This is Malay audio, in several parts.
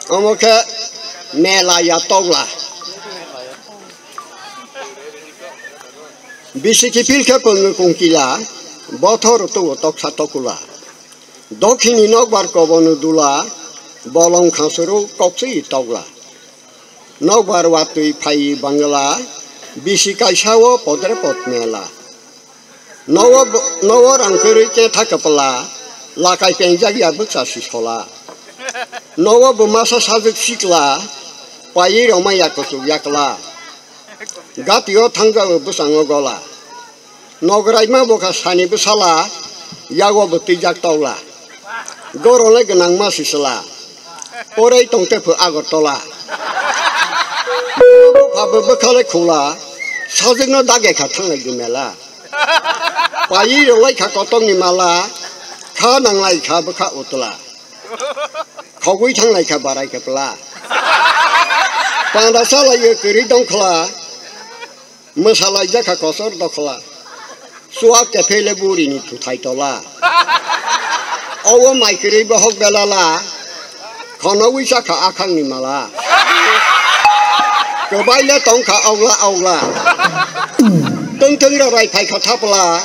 Omoke melaya togla. Bisikipil ke pengkungkila, bothor tu tok satokula. Dokhini nokbar kobonu dula, bolong khasuru koksi togla. Nokbar watui pai bangla, bisikai sawo podre pot mela. Nawa rangkeri ke thakapala, lakai penjag ya buksa sisola. Nawa bumasa sajuk sikla, pai roma yakosu yakla. Gatio tangga busango gola. Nograi ma boka sani busala, yago betijak tola. Gorole gwnang ma sisela. Orei tongte pu agotola. Pabu bekale kula, sajukno dage ka tangai gumela. Pai rolai ka kotong ni mala, ka nanglai ka beka utla. Khogui tanglai ka barai ka pela. Panda sala ye kiri dongkla, masalah jaka kosor dokla. Suak ke pele buri ni tutai tola. Awa mai kiri bahok belala, kono wisa ka akang ni mala. Kebaile tong ka aula. Teng rai pai ka thapla,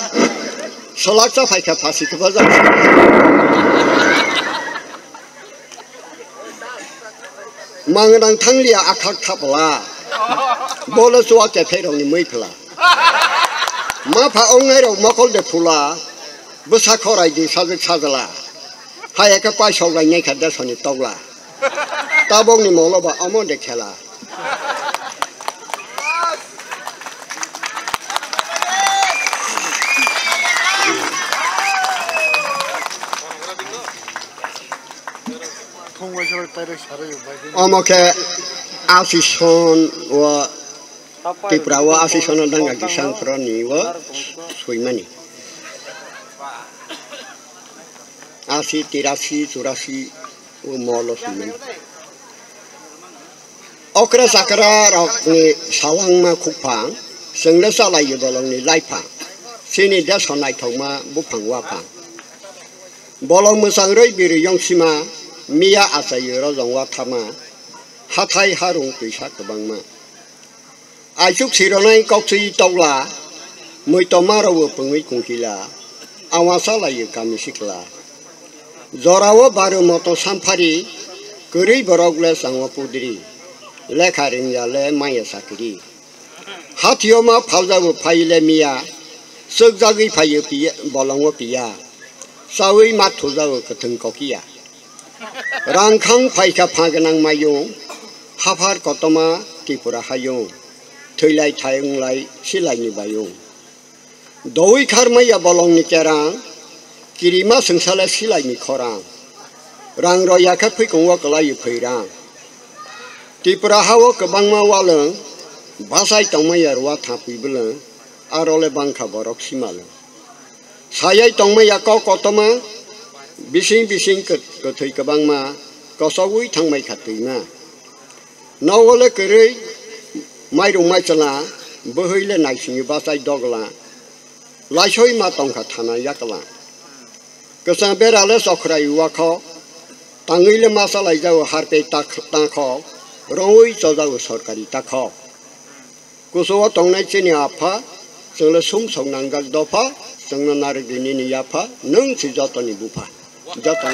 solaksa pai ka pasi ka bazak. Mangadang tanglia akak thapla. Bola suak ke pele ni muipla. Ma pa ongai ro mokol de pula, busa korai di sajak sajala. Hai ka pai sogai nei ka dasoni togla. Tabong ni molo ba amon de khela. Omoke asison wa tiprawa asison danga gisang proni wa suimani. Asi tirasi surasi umolo suimani. Okra sakra rok ni sawang ma khupang sengla salai bolong ni laipang. Sini da sonai thoma bupang wapang. Bolong musang roi biri yong sima Mia asai rojong watama, hatai harung pisah kebang ma. Ajuk sironai koksi togla, muitomaro pengui kungkila, awasala ye kami sikla. Zorawo baru moto sampari, kuri borogle sangwa pudri, lekaring ya le maya sakri. Hatioma pauzawo paile mia, segjagi paye pia bolongwo pia, sawi matuzawo keteng kokia. Rangkang paika pangganang mayung, hafar kotoma tipura hayung, thuilai thayung lai silai ni bayung. Doi kharmaya bolong ni kerang, kirima sengsala silai ni khorang. Rang roya ka phikung wa kalai phairang. Tipura hawo kebangma waleng, basai tongmaya ruwa thapi beleng, arole bangkha borok simaleng. Sayai tongmaya ko kotoma bising ketui kebang ma kosawui thang mai khatui ma nawole kerei mai rung mai chala bohile nai singi basai dogla laisoi ma tong kha thana yakla kesang berale sokrai wakho tangile masalai jaw harpe takho roi chojaw sarkari takho kusowa tongnai chini apha sengla sum songnanggal dopa sengna narigini ni yapha nung si jotoni bupa. Jatuh